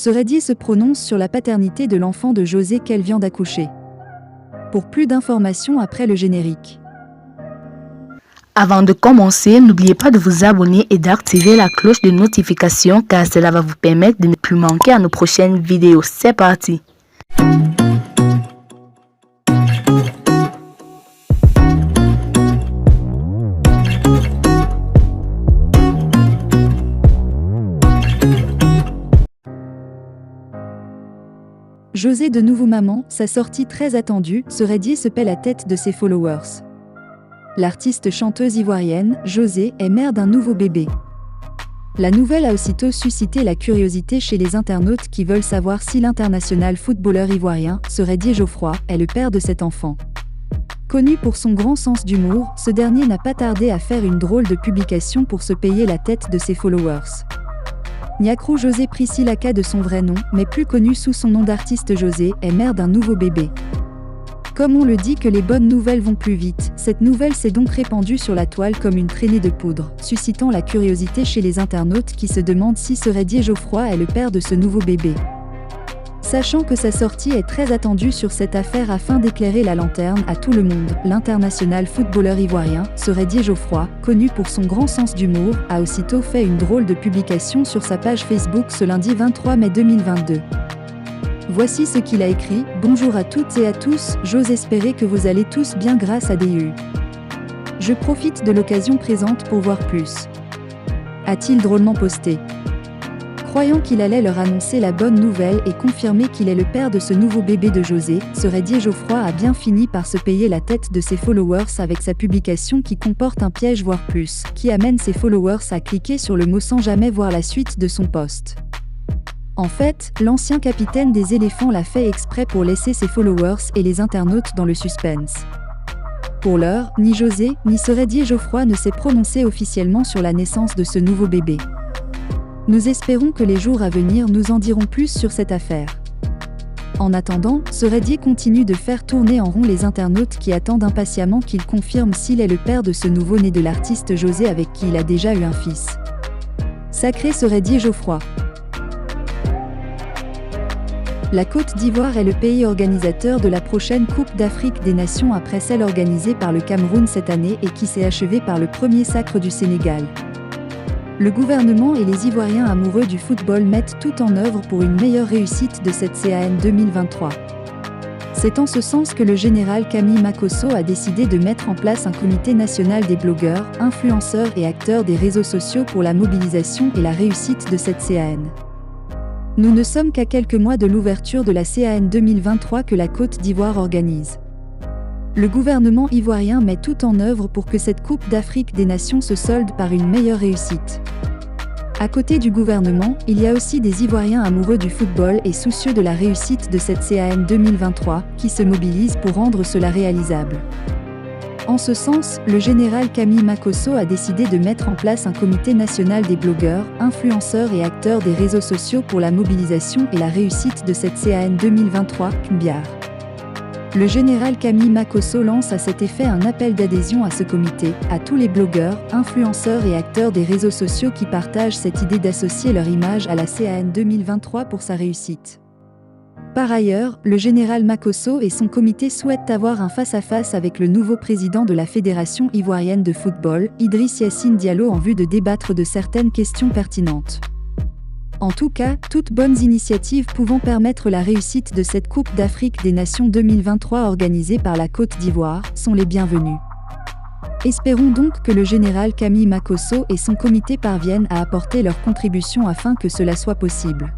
Seredier se prononce sur la paternité de l'enfant de José qu'elle vient d'accoucher. Pour plus d'informations après le générique. Avant de commencer, n'oubliez pas de vous abonner et d'activer la cloche de notification car cela va vous permettre de ne plus manquer à nos prochaines vidéos. C'est parti! José de nouveau maman, sa sortie très attendue, Seredier se paie la tête de ses followers. L'artiste chanteuse ivoirienne, José, est mère d'un nouveau bébé. La nouvelle a aussitôt suscité la curiosité chez les internautes qui veulent savoir si l'international footballeur ivoirien, Seredier Geoffroy, est le père de cet enfant. Connu pour son grand sens d'humour, ce dernier n'a pas tardé à faire une drôle de publication pour se payer la tête de ses followers. Niakrou José Priscillaka de son vrai nom, mais plus connu sous son nom d'artiste José, est mère d'un nouveau bébé. Comme on le dit que les bonnes nouvelles vont plus vite, cette nouvelle s'est donc répandue sur la toile comme une traînée de poudre, suscitant la curiosité chez les internautes qui se demandent si Seredier Geoffroy est le père de ce nouveau bébé. Sachant que sa sortie est très attendue sur cette affaire afin d'éclairer la lanterne à tout le monde, l'international footballeur ivoirien, Seredier Geoffroy, connu pour son grand sens d'humour, a aussitôt fait une drôle de publication sur sa page Facebook ce lundi 23 mai 2022. Voici ce qu'il a écrit: « Bonjour à toutes et à tous, j'ose espérer que vous allez tous bien grâce à DU. Je profite de l'occasion présente pour voir plus. » A-t-il drôlement posté. Croyant qu'il allait leur annoncer la bonne nouvelle et confirmer qu'il est le père de ce nouveau bébé de José, Seredier Geoffroy a bien fini par se payer la tête de ses followers avec sa publication qui comporte un piège voire plus, qui amène ses followers à cliquer sur le mot sans jamais voir la suite de son post. En fait, l'ancien capitaine des éléphants l'a fait exprès pour laisser ses followers et les internautes dans le suspense. Pour l'heure, ni José, ni Seredier Geoffroy ne s'est prononcé officiellement sur la naissance de ce nouveau bébé. Nous espérons que les jours à venir nous en diront plus sur cette affaire. En attendant, Seredier continue de faire tourner en rond les internautes qui attendent impatiemment qu'il confirme s'il est le père de ce nouveau-né de l'artiste José avec qui il a déjà eu un fils. Sacré Seredier Geoffroy. La Côte d'Ivoire est le pays organisateur de la prochaine Coupe d'Afrique des Nations après celle organisée par le Cameroun cette année et qui s'est achevée par le premier sacre du Sénégal. Le gouvernement et les Ivoiriens amoureux du football mettent tout en œuvre pour une meilleure réussite de cette CAN 2023. C'est en ce sens que le général Camille Makosso a décidé de mettre en place un comité national des blogueurs, influenceurs et acteurs des réseaux sociaux pour la mobilisation et la réussite de cette CAN. Nous ne sommes qu'à quelques mois de l'ouverture de la CAN 2023 que la Côte d'Ivoire organise. Le gouvernement ivoirien met tout en œuvre pour que cette Coupe d'Afrique des Nations se solde par une meilleure réussite. À côté du gouvernement, il y a aussi des Ivoiriens amoureux du football et soucieux de la réussite de cette CAN 2023, qui se mobilisent pour rendre cela réalisable. En ce sens, le général Camille Makosso a décidé de mettre en place un comité national des blogueurs, influenceurs et acteurs des réseaux sociaux pour la mobilisation et la réussite de cette CAN 2023, CNBIAR. Le général Camille Makosso lance à cet effet un appel d'adhésion à ce comité, à tous les blogueurs, influenceurs et acteurs des réseaux sociaux qui partagent cette idée d'associer leur image à la CAN 2023 pour sa réussite. Par ailleurs, le général Makosso et son comité souhaitent avoir un face-à-face avec le nouveau président de la Fédération ivoirienne de football, Idriss Yassine Diallo, en vue de débattre de certaines questions pertinentes. En tout cas, toutes bonnes initiatives pouvant permettre la réussite de cette Coupe d'Afrique des Nations 2023 organisée par la Côte d'Ivoire sont les bienvenues. Espérons donc que le général Camille Makosso et son comité parviennent à apporter leur contribution afin que cela soit possible.